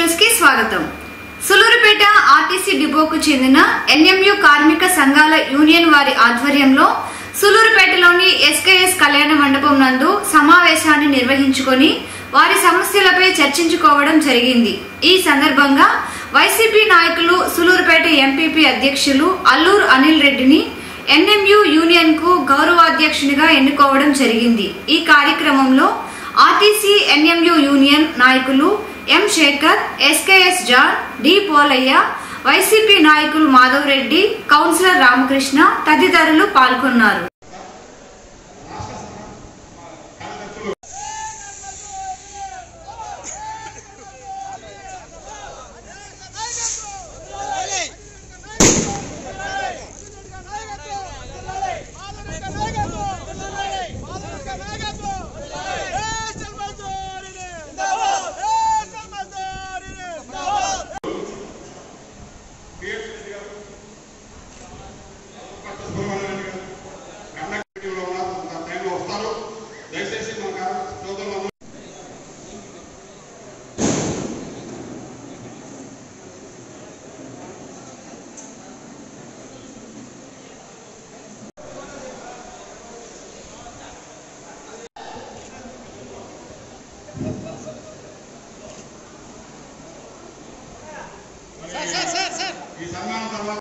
News కి స్వాగతం. Sullurpeta RTC డిపోకు చెందిన ఎన్ఎంయు కార్మిక సంఘాల యూనియన్ వారి ఆధ్వర్యంలో సులూరుపేటలోని ఎస్కేఎస్ కళ్యాణ మండపం నందు సమావేశాన్ని నిర్వహించుకొని వారి సమస్యలపై చర్చించుకోవడం జరిగింది. ఈ సందర్భంగా వైసీపీ నాయకులు సులూరుపేట ఎంపీపీ అధ్యక్షులు అల్లూరు అనిల్ రెడ్డిని ఎన్ఎంయు యూనియన్ కు గౌరవాధ్యక్షునిగా ఎన్నుకోవడం జరిగింది. ఈ కార్యక్రమంలో ఆర్టీసీ ఎన్ఎంయు యూనియన్ నాయకులు M Sekhar, SKS John, D Polayya, YCP నాయకులు మాధవ్ రెడ్డి, కౌన్సిలర్ రామకృష్ణ తదితరులు పాల్గొన్నారు. ఈ సన్మానం తర్వాత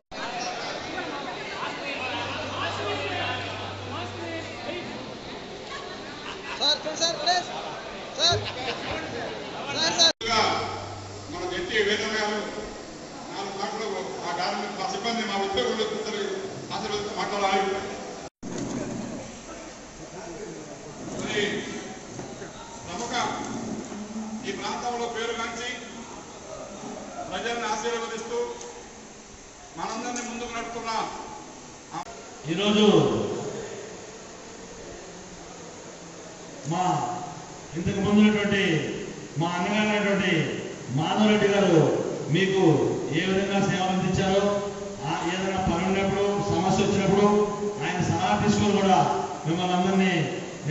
మన జట్టి వేదన గారు 4 మాటలు ఆ గారిని మా సిబ్బంది మా ఉద్యోగులు ఆశీర్వదించి మాట్లాడాలి. ప్రముఖ ఈ ప్రాంతంలో పేరుగాంచి ప్రజల్ని ఆశీర్వదిస్తూ మనందరినీ ముందుకు నడుపుతున్నా. ఈరోజు మా ఇంతకు ముందున్నటువంటి మా అన్నగారైనటువంటి మాధవ్ రెడ్డి గారు మీకు ఏ విధంగా సేవలు అందించారో, ఏదైనా పని ఉన్నప్పుడు సమస్య వచ్చినప్పుడు ఆయన సలహా తీసుకొని కూడా మిమ్మల్ని అందరినీ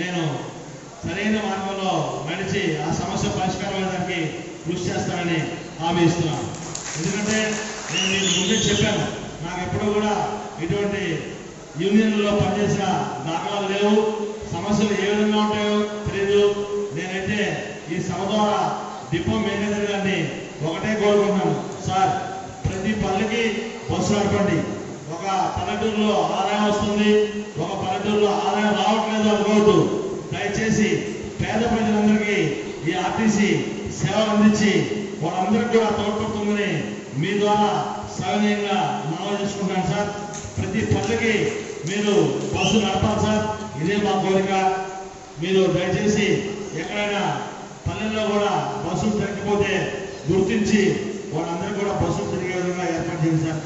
నేను సరైన మార్గంలో నడిచి ఆ సమస్య పరిష్కారం అయ్యేదానికి కృషి చేస్తానని హామీ ఇస్తున్నాను. ఎందుకంటే నేను మీకు ముందే చెప్పాను, నాకు ఎప్పుడూ కూడా ఇటువంటి యూనియన్లలో పనిచేసిన దాఖలాలు లేవు. సమస్యలు ఏ విధంగా ఉంటాయో తెలియదు. నేనైతే ఈ సభ ద్వారా డిపో మేనేజర్ గారిని ఒకటే కోరుకుంటున్నాను, సార్ ప్రతి పల్లెకి బస్సు నడపండి. ఒక పల్లెటూరులో ఆదాయం వస్తుంది, ఒక పల్లెటూరులో ఆదాయం రావట్లేదు అనుకోవద్దు. దయచేసి పేద ప్రజలందరికీ ఈ ఆర్టీసీ సేవలు అందించి వాళ్ళందరికీ కూడా తోడ్పడుతుందని మీ ద్వారా సవినయంగా మనవి చేసుకుంటాను సార్. ప్రతి పల్లెకి మీరు బస్సు నడపాలి సార్, ఇదే మా కోరిక. మీరు దయచేసి ఎక్కడైనా పల్లెల్లో కూడా బస్సులు తిరగకపోతే గుర్తించి వాళ్ళందరూ కూడా బస్సులు తిరిగే విధంగా ఏర్పాటు చేయండి సార్.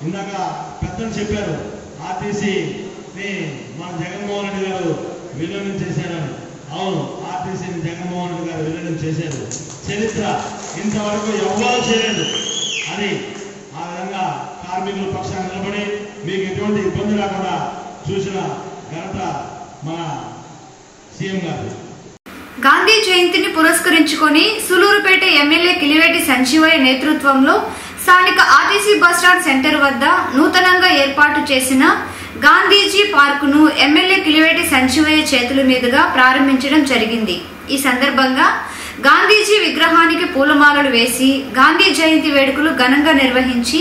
ఇందాక పెద్దలు చెప్పారు, ఆర్టీసీని మన జగన్మోహన్ రెడ్డి గారు విలీనం చేశారని. అవును, ఆర్టీసీని జగన్మోహన్ రెడ్డి గారు విలీనం చేశారు. చరిత్ర ఇంతవరకు ఎవ్వరూ చేయలేదు అని ఆ విధంగా కార్మికుల పక్షాన్ని నిలబడి మీకు ఎటువంటి ఇబ్బంది రాకుండా చూసిన ఘనత మన సీఎం గారు. గాంధీ జయంతిని పురస్కరించుకొని సులూరుపేట ఎమ్మెల్యే కిలివేటి సంజీవయ్య నేతృత్వంలో స్థానిక ఆర్టీసీ బస్టాండ్ సెంటర్ వద్ద నూతనంగా ఏర్పాటు చేసిన గాంధీజీ పార్కును ఎమ్మెల్యే కిలివేటి సంజీవయ్య చేతుల మీదుగా ప్రారంభించడం జరిగింది. ఈ సందర్భంగా గాంధీజీ విగ్రహానికి పూలమాలలు వేసి గాంధీ జయంతి వేడుకలు ఘనంగా నిర్వహించి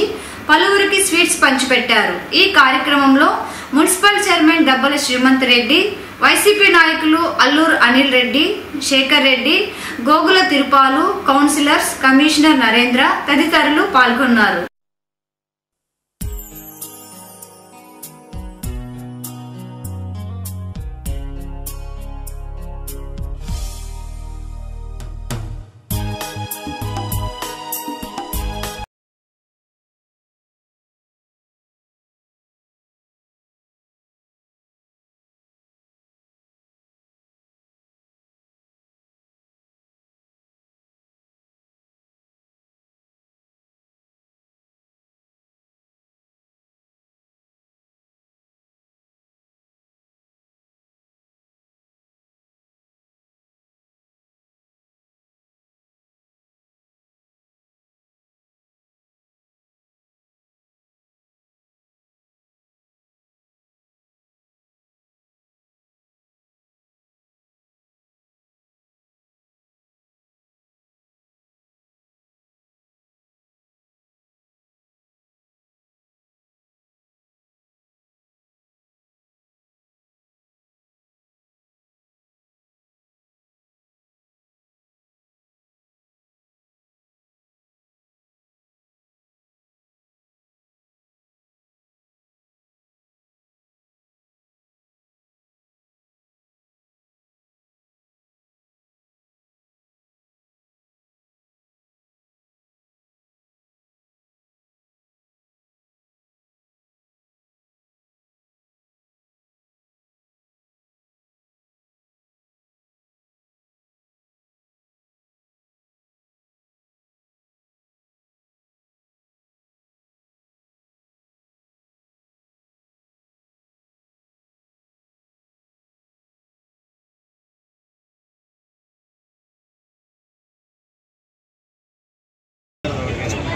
పలువురికి స్వీట్స్ పంచిపెట్టారు. ఈ కార్యక్రమంలో municipal chairman Dabbala Srimanth Reddy, YCP నాయకులు అల్లూరు అనిల్ రెడ్డి, శేఖర్ రెడ్డి, గోగుల తిరుపాలు, కౌన్సిలర్స్, కమిషనర్ నరేంద్ర తదితరులు పాల్గొన్నారు.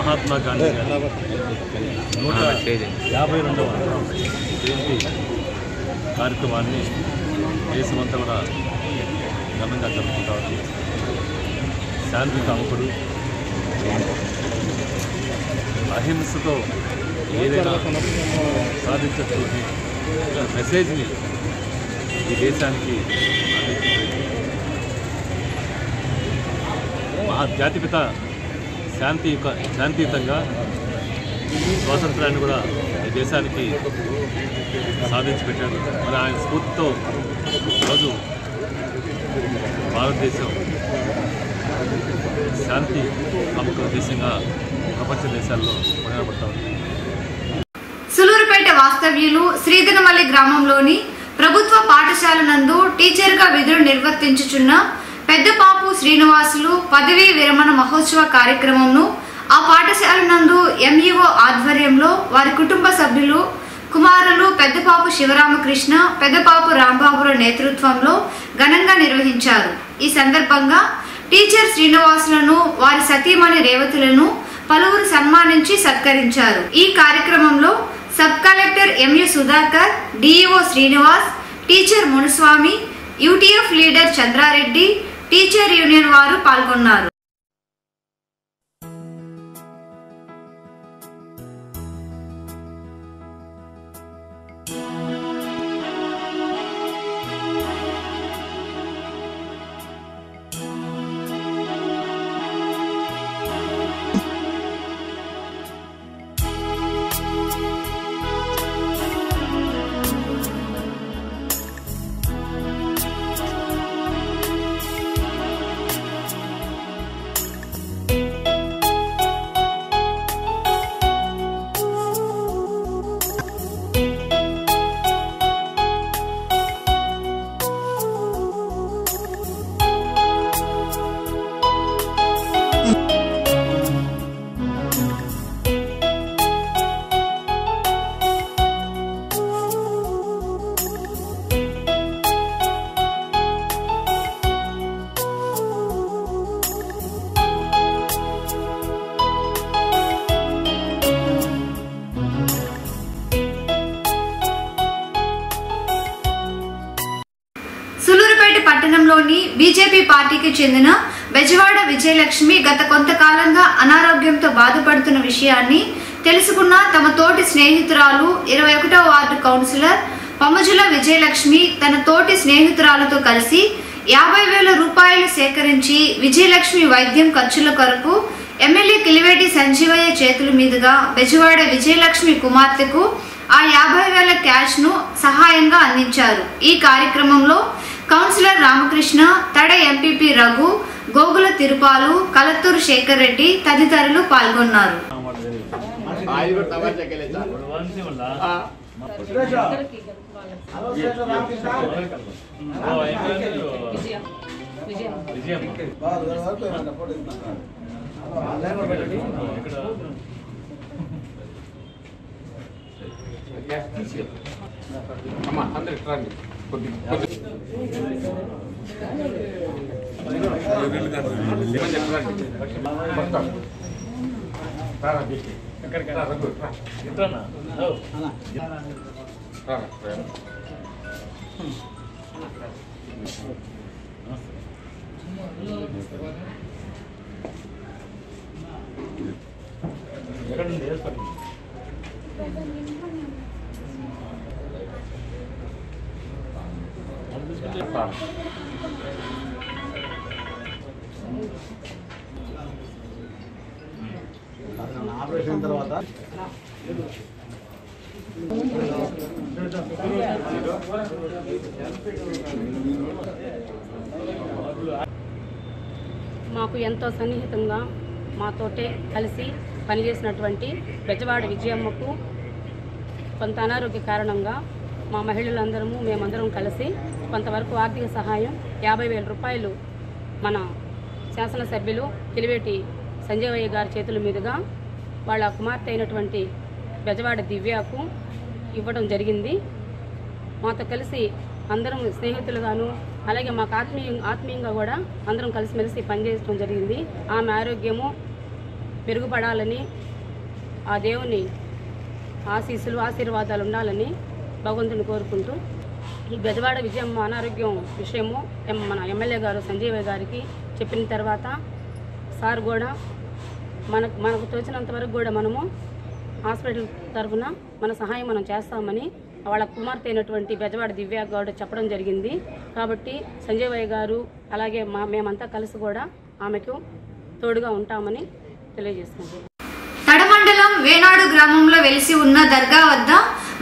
మహాత్మా గాంధీ గారి 152వ జయంతి కార్యక్రమాన్ని దేశమంతా కూడా ఘనంగా జరుపుకుంటా ఉంది. శాంతి కాముకుడు, అహింసతో ఏదైనా సాధించవచ్చు మెసేజ్ని ఈ దేశానికి జాతిపిత శాంతియుతంగా స్వాతంత్రాన్ని కూడా ఈ దేశానికి సాధించి పెట్టాడు. మరి ఆయన స్ఫూర్తితో ఈరోజు భారతదేశం శాంతి కాముకుల దేశంగా ప్రపంచ దేశాల్లో కొనియాడబడతా ఉంది. సులూరుపేట వాస్తవ్యులు శ్రీధనమల్లి గ్రామంలోని ప్రభుత్వ పాఠశాల నందు టీచర్గా విధులు నిర్వర్తించుచున్న పెద్దపాపు శ్రీనివాసులు పదవీ విరమణ మహోత్సవ కార్యక్రమంను ఆ పాఠశాల నందు ఎంఈఓ ఆధ్వర్యంలో వారి కుటుంబ సభ్యులు కుమారులు పెద్దపాపు శివరామకృష్ణ, పెద్దపాపు రాంబాబుల నేతృత్వంలో ఘనంగా నిర్వహించారు. ఈ సందర్భంగా టీచర్ శ్రీనివాసులను, వారి సతీమణి రేవతులను పలువురు సన్మానించి సత్కరించారు. ఈ కార్యక్రమంలో sub collector MU Sudhakar, DEO Srinivas, teacher Munuswamy, UTF leader Chandra Reddy, teacher union వారు పాల్గొన్నారు. పట్టణంలోని బీజేపీ పార్టీకి చెందిన బెజవాడ విజయలక్ష్మి గత కొంతకాలంగా అనారోగ్యంతో బాధపడుతున్న విషయాన్ని తెలుసుకున్న తమ తోటి స్నేహితురాలు 21వ వార్డు కౌన్సిలర్ పమజుల విజయలక్ష్మి తన తోటి స్నేహితురాలతో కలిసి 50,000 రూపాయలు సేకరించి విజయలక్ష్మి వైద్యం ఖర్చుల కొరకు ఎమ్మెల్యే కిలివేటి సంజీవయ్య చేతుల మీదుగా బెజవాడ విజయలక్ష్మి కుమార్తెకు ఆ 50,000 క్యాష్ ను సహాయంగా అందించారు. ఈ కార్యక్రమంలో కౌన్సిలర్ రామకృష్ణ, తడ ఎంపీపీ రఘు, గోగుల తిరుపాలు, కలత్తూరు శేఖర్ రెడ్డి తదితరులు పాల్గొన్నారు. ఆపరేషన్ తర్వాత మాకు ఎంతో సన్నిహితంగా మాతోటే కలిసి పనిచేసినటువంటి బెజవాడ విజయమ్మకు కొంత అనారోగ్య కారణంగా మా మహిళలందరము మేమందరం కలిసి కొంతవరకు ఆర్థిక సహాయం 50,000 రూపాయలు మన శాసనసభ్యులు కిలివేటి సంజీవయ్య గారి చేతుల మీదుగా వాళ్ళ కుమార్తె అయినటువంటి బెజవాడ దివ్యకు ఇవ్వడం జరిగింది. మాతో కలిసి అందరం స్నేహితులుగాను అలాగే మాకు ఆత్మీయంగా కూడా అందరం కలిసిమెలిసి పనిచేయడం జరిగింది. ఆమె ఆరోగ్యము మెరుగుపడాలని, ఆ దేవుని ఆశీర్వాదాలు ఉండాలని భగవంతుని కోరుకుంటూ, ఈ బెజవాడ విజయమ్మ అనారోగ్యం విషయము మన ఎమ్మెల్యే గారు సంజీవయ్య గారికి చెప్పిన తర్వాత సార్ కూడా మనకు తోచినంత వరకు కూడా మనము హాస్పిటల్ తరఫున మన సహాయం మనం చేస్తామని వాళ్ళ కుమార్తె అయినటువంటి బెజవాడ దివ్య గౌడ్ చెప్పడం జరిగింది. కాబట్టి సంజీవయ్య గారు అలాగే మేమంతా కలిసి కూడా ఆమెకు తోడుగా ఉంటామని తెలియజేస్తున్నాం. తడమండలం వేనాడు గ్రామంలో వెలిసి ఉన్న దర్గా వద్ద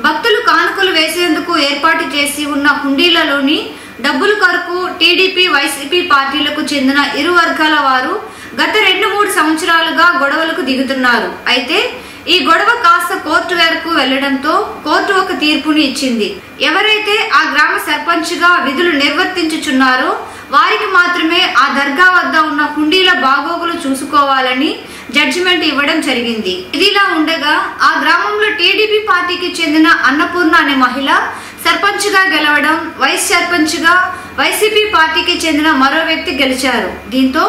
భక్తులు కానుకలు వేసేందుకు ఏర్పాటు చేసి ఉన్న హుండీలలోని డబ్బుల కొరకు టీడీపీ, వైసీపీ పార్టీలకు చెందిన ఇరు వర్గాల వారు గత 2-3 సంవత్సరాలుగా గొడవలకు దిగుతున్నారు. అయితే ఈ గొడవ కాస్త కోర్టు వరకు వెళ్లడంతో కోర్టు ఒక తీర్పుని ఇచ్చింది. ఎవరైతే ఆ గ్రామ సర్పంచ్ గా విధులు నిర్వర్తించుచున్నారో వారికి మాత్రమే ఆ దర్గా వద్ద ఉన్న హుండీల బాగోగులు చూసుకోవాలని జడ్జిమెంట్ ఇవ్వడం జరిగింది. ఇదిలా ఉండగా ఆ గ్రామంలో టీడీపీ పార్టీకి చెందిన అన్నపూర్ణ అనే మహిళ సర్పంచ్ గా గెలవడం, వైస్ సర్పంచ్ గా వైసీపీ పార్టీకి చెందిన మరో వ్యక్తి గెలిచారు. దీంతో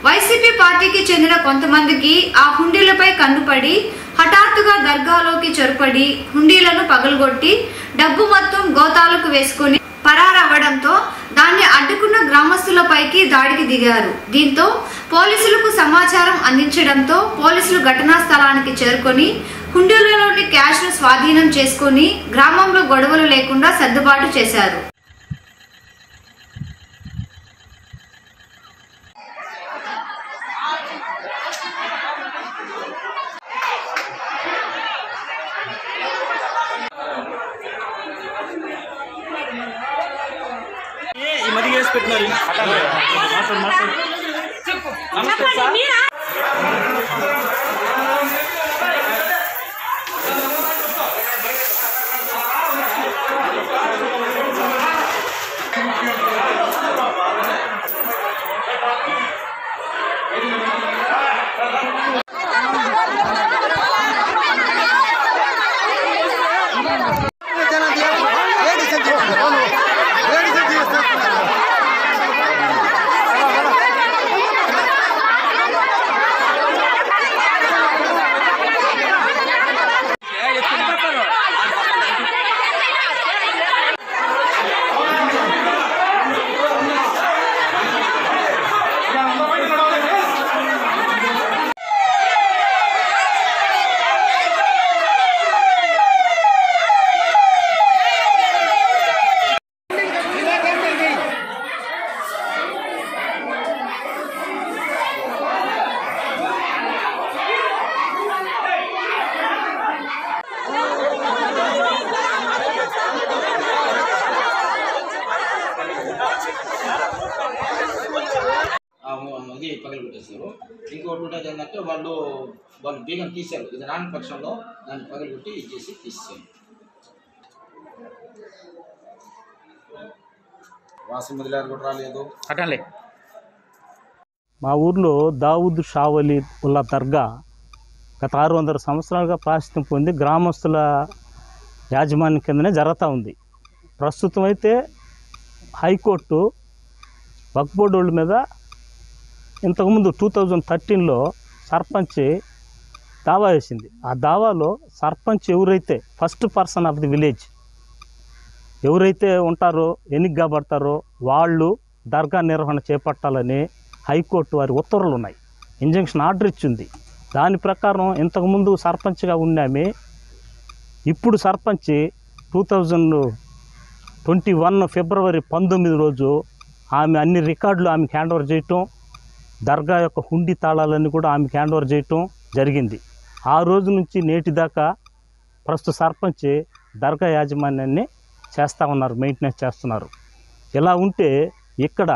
వైసీపీ పార్టీకి చెందిన కొంతమందికి ఆ హుండీలపై కన్నుపడి హఠాత్తుగా దర్గాలోకి చొరపడి హుండీలను పగలగొట్టి డబ్బు మొత్తం గోతాలకు వేసుకుని పరారవ్వడంతో దాన్ని అడ్డుకున్న గ్రామస్తులపైకి దాడికి దిగారు. దీంతో పోలీసులకు సమాచారం అందించడంతో పోలీసులు ఘటనా స్థలానికి చేరుకొని హుండీలలోని క్యాష్ ను స్వాధీనం చేసుకుని గ్రామంలో గొడవలు లేకుండా సర్దుబాటు చేశారు. నమస్తే సార్. ఇది పగలగొట్టేశారు. ఇంకోటి ఉండేది ఏంటంటే వాళ్ళు బీగం తీశారు. ఇది రాని పక్షంలో దాన్ని పగలగొట్టి ఇచ్చేసి తీసేసారు. వాసం వదిలేరు కూడా రాలేదు. అటలే మా ఊర్లో దావుద్ షావలి ఉల్లా దర్గా గత 600 సంవత్సరాలుగా ప్రాశస్త్యం పొంది గ్రామస్తుల యాజమాన్యం కిందనే జరుగుతూ ఉంది. ప్రస్తుతం అయితే హైకోర్టు వక్ఫ్ బోర్డు వాళ్ళ మీద ఇంతకుముందు 2013లో సర్పంచ్ దావా వేసింది. ఆ దావాలో సర్పంచ్ ఎవరైతే first person of the village ఎవరైతే ఉంటారో ఎన్నికబడతారో వాళ్ళు దర్గా నిర్వహణ చేపట్టాలని హైకోర్టు వారి ఉత్తర్వులు ఉన్నాయి. ఇంజంక్షన్ ఆర్డర్ ఇచ్చింది. దాని ప్రకారం ఇంతకుముందు సర్పంచ్గా ఉన్నామే, ఇప్పుడు సర్పంచ్ 2021 ఫిబ్రవరి 19 రోజు ఆమె అన్ని రికార్డులు ఆమెకు హ్యాండ్ ఓవర్ చేయటం, దర్గా యొక్క హుండీ తాళాలన్నీ కూడా ఆమెకు హ్యాండ్ ఓవర్ చేయటం జరిగింది. ఆ రోజు నుంచి నేటి దాకా ప్రస్తుత సర్పంచ్ దర్గా యాజమాన్యాన్ని చేస్తూ ఉన్నారు, మెయింటెనెన్స్ చేస్తున్నారు. ఇలా ఉంటే ఇక్కడ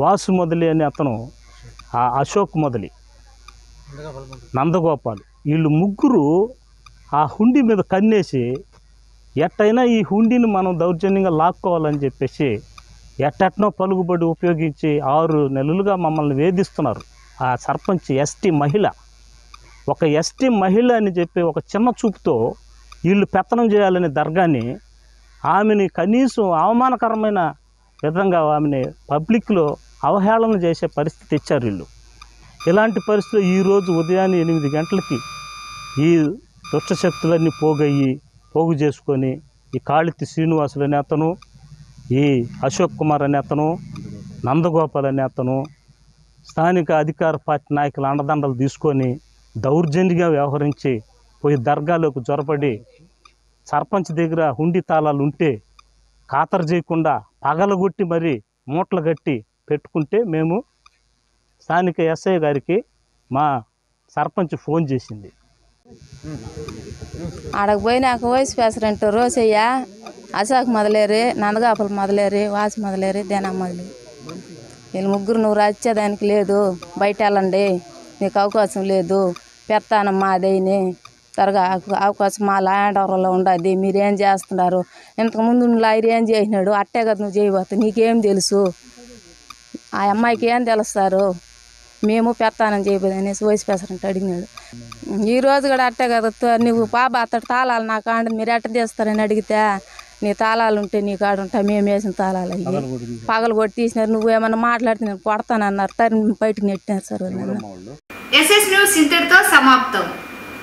వాసు మొదలి అని అతను, ఆ అశోక్ మొదలి, నందగోపాల్, వీళ్ళు ముగ్గురు ఆ హుండీ మీద కన్నేసి ఎట్టయినా ఈ హుండీని మనం దౌర్జన్యంగా లాక్కోవాలని చెప్పేసి ఎట్టెట్నో పలుకుబడి ఉపయోగించి 6 నెలలుగా మమ్మల్ని వేధిస్తున్నారు. ఆ సర్పంచ్ ఎస్టీ మహిళ, ఒక ఎస్టీ మహిళ అని చెప్పి ఒక చిన్న చూపుతో వీళ్ళు పెత్తనం చేయాలనే దర్గాని, ఆమెని కనీసం అవమానకరమైన విధంగా ఆమెని పబ్లిక్లో అవహేళన చేసే పరిస్థితి ఇచ్చారు వీళ్ళు. ఇలాంటి పరిస్థితుల్లో ఈరోజు ఉదయాన్నే 8 గంటలకి ఈ దుష్టశక్తులన్నీ పోగు చేసుకొని ఈ కాళితి శ్రీనివాసులు అనే అతను, ఈ అశోక్ కుమార్ అనే అతను, నందగోపాల్ అనే అతను స్థానిక అధికార పార్టీ నాయకుల అండదండలు తీసుకొని దౌర్జన్యంగా వ్యవహరించి పోయి దర్గాలోకి జొరబడి సర్పంచ్ దగ్గర హుండీ తాళాలు ఉంటే ఖాతరు చేయకుండా పగలగొట్టి మరి మూటలు కట్టి పెట్టుకుంటే మేము స్థానిక ఎస్ఐ గారికి మా సర్పంచ్ ఫోన్ చేసింది. ఆడకు పోయినాక వైస్ ప్రెసిడెంట్ రోసయ్య, అశోక్ మొదలేరి, నందగోపాల్ మొదలేరి, వాసి మొదలేరి, దేనా మొదలేరి వీళ్ళు ముగ్గురు నువ్వు రాచేదానికి లేదు, బయట వెళ్ళండి, మీకు అవకాశం లేదు, పెడతాను మాదేని త్వరగా అవకాశం మా ల్యాండ్ ఓవర్లో ఉండదు, మీరేం చేస్తున్నారు, ఇంతకుముందు లాయర్ ఏం చేసినాడు అట్టే కదా నువ్వు చేయబోతు, నీకేం తెలుసు, ఆ అమ్మాయికి ఏం తెలుస్తారు, మేము పెడతానని చేయబోదు అనేసి వైస్ ప్రెసిడెంట్ అడిగినాడు. ఈరోజు కూడా అట్టే కదా నువ్వు బాబా అతడు తాళాలు నా కాండ మీరు ఎట్ట తీస్తారని అడిగితే నీ తాళాలు ఉంటే నీ కాడ ఉంటాయి, మేము వేసిన తాళాలు అయ్యి పగలు కొట్టి తీసినారు, నువ్వేమన్నా మాట్లాడితే నేను కొడతానన్నారు, తరిమి బయటకు నెట్టినారు సార్. ఎస్ఎస్ న్యూస్ ఇంతటితో సమాప్తం.